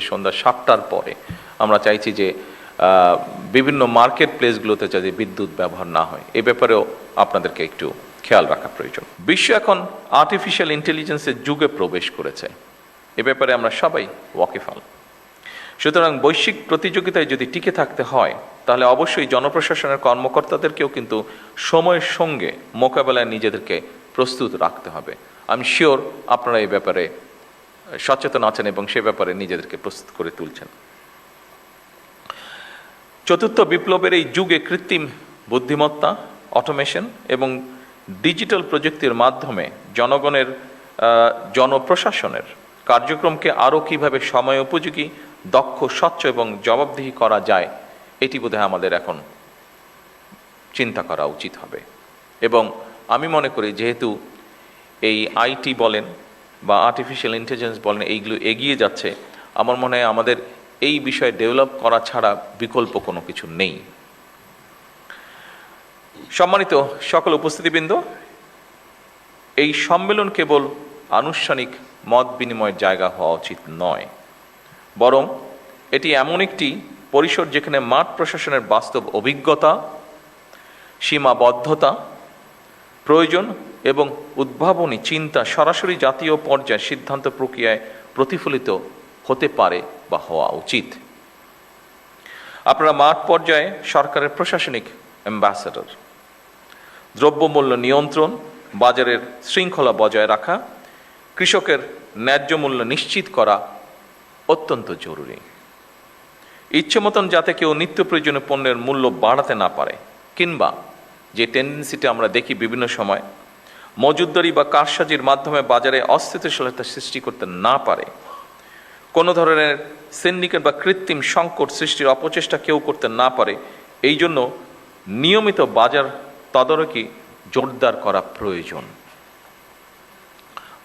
সন্ধ্যা 7টার পরে আমরা চাইছি যে বিভিন্ন মার্কেট প্লেসগুলোতে যাতে বিদ্যুৎ ব্যবহার না হয় এ ব্যাপারেও আপনাদেরকে একটু খেয়াল রাখা প্রয়োজন। বিশ্ব এখন আর্টিফিশিয়াল ইন্টেলিজেন্সের যুগে প্রবেশ করেছে, এ ব্যাপারে আমরা সবাই ওয়াকিফাল। সুতরাং বৈশ্বিক প্রতিযোগিতায় যদি টিকে থাকতে হয় তাহলে অবশ্যই জনপ্রশাসনের কর্মকর্তাদেরকেও কিন্তু সময়ের সঙ্গে মোকাবেলায় নিজেদেরকে প্রস্তুত রাখতে হবে। আমি শিওর আপনারা এই ব্যাপারে সচেতন আছেন এবং সে ব্যাপারে নিজেদেরকে প্রস্তুত করে তুলছেন। চতুর্থ বিপ্লবের এই যুগে কৃত্রিম বুদ্ধিমত্তা, অটোমেশন এবং ডিজিটাল প্রযুক্তির মাধ্যমে জনগণের জনপ্রশাসনের কার্যক্রমকে আরও কীভাবে সময় উপযোগী, দক্ষ, স্বচ্ছ এবং জবাবদিহি করা যায় এটি বোধহয় আমাদের এখন চিন্তা করা উচিত হবে। এবং আমি মনে করি যেহেতু এই আইটি বলেন বা আর্টিফিশিয়াল ইন্টেলিজেন্স বলেন এইগুলো এগিয়ে যাচ্ছে, আমার মনে হয় আমাদের এই বিষয়ে ডেভেলপ করা ছাড়া বিকল্প কোনো কিছু নেই। সম্মানিত সকল উপস্থিতিবৃন্দ, এই সম্মেলন কেবল আনুষ্ঠানিক মত বিনিময়ের জায়গা হওয়া উচিত নয়, বরং এটি এমন একটি পরিসর যেখানে মাঠ প্রশাসনের বাস্তব অভিজ্ঞতা, সীমাবদ্ধতা, প্রয়োজন এবং উদ্ভাবনী চিন্তা সরাসরি জাতীয় পর্যায়ে সিদ্ধান্ত প্রক্রিয়ায় প্রতিফলিত হতে পারে বা হওয়া উচিত। আপনারা মাঠ পর্যায়ে সরকারের প্রশাসনিক অ্যাম্বাসেডর। দ্রব্যমূল্য নিয়ন্ত্রণ, বাজারের শৃঙ্খলা বজায় রাখা, কৃষকের ন্যায্য মূল্য নিশ্চিত করা অত্যন্ত জরুরি। ইচ্ছে মতন যাতে কেউ নিত্য প্রয়োজনীয় পণ্যের মূল্য বাড়াতে না পারে, কিংবা যে টেন্ডেন্সিটা আমরা দেখি বিভিন্ন সময় মজুতদারি বা কারসাজির মাধ্যমে বাজারে অস্থিতিশীলতা সৃষ্টি করতে না পারে, কোনো ধরনের সিন্ডিকেট বা কৃত্রিম সংকট সৃষ্টির অপচেষ্টা কেউ করতে না পারে, এই জন্য নিয়মিত বাজার তদারকি জোরদার করা প্রয়োজন।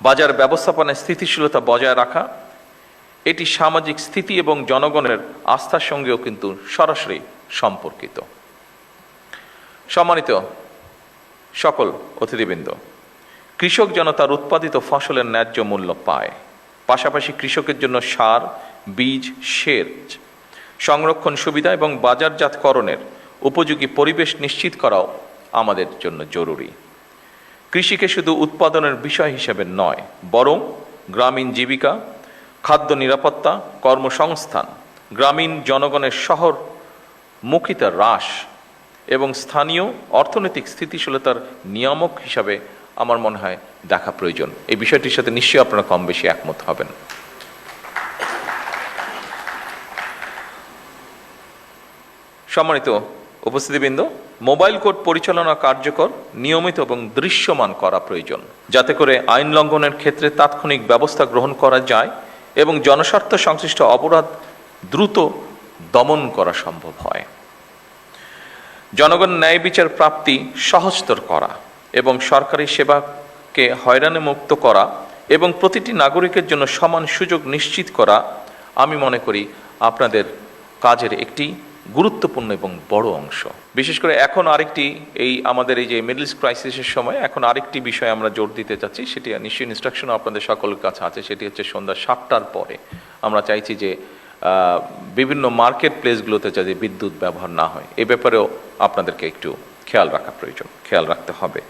বাজার ব্যবস্থাপনায় স্থিতিশীলতা বজায় রাখা এটি সামাজিক স্থিতি এবং জনগণের আস্থার সঙ্গেও কিন্তু সরাসরি সম্পর্কিত। সম্মানিত সকল অতিথিবৃন্দ, কৃষক যেন তার উৎপাদিত ফসলের ন্যায্য মূল্য পায়, পাশাপাশি কৃষকের জন্য সার, বীজ, সেচ, সংরক্ষণ সুবিধা এবং বাজারজাতকরণের উপযোগী পরিবেশ নিশ্চিত করাও আমাদের জন্য জরুরি। কৃষিকে শুধু উৎপাদনের বিষয় হিসেবে নয়, বরং গ্রামীণ জীবিকা, খাদ্য নিরাপত্তা, কর্মসংস্থান, গ্রামীণ জনগণের শহরমুখিতা হ্রাস এবং স্থানীয় অর্থনৈতিক স্থিতিশীলতার নিয়ামক হিসাবে আমার মনে হয় দেখা প্রয়োজন। এই বিষয়টির সাথে নিশ্চয়ই আপনারা কম বেশি একমত হবেন। সম্মানিত উপস্থিতিবৃন্দ, মোবাইল কোর্ট পরিচালনা কার্যকর, নিয়মিত এবং দৃশ্যমান করা প্রয়োজন, যাতে করে আইন লঙ্ঘনের ক্ষেত্রে তাৎক্ষণিক ব্যবস্থা গ্রহণ করা যায় এবং জনস্বার্থ সংশ্লিষ্ট অপরাধ দ্রুত দমন করা সম্ভব হয়। জনগণ ন্যায় বিচার প্রাপ্তি সহজতর করা এবং সরকারি সেবাকে হয়রানি মুক্ত করা এবং প্রতিটি নাগরিকের জন্য সমান সুযোগ নিশ্চিত করা আমি মনে করি আপনাদের কাজের একটি গুরুত্বপূর্ণ এবং বড় অংশ। বিশেষ করে এখন আরেকটি আমাদের এই যে মিডল ইস্ট ক্রাইসিসের সময় এখন আরেকটি বিষয় আমরা জোর দিতে চাচ্ছি, সেটি নিশ্চয়ই ইনস্ট্রাকশনও আপনাদের সকলের কাছে আছে, সেটি হচ্ছে সন্ধ্যা 7টার পরে আমরা চাইছি যে বিভিন্ন মার্কেট প্লেসগুলোতে যাতে বিদ্যুৎ ব্যবহার না হয় এ ব্যাপারেও আপনাদেরকে একটু খেয়াল রাখা প্রয়োজন, খেয়াল রাখতে হবে।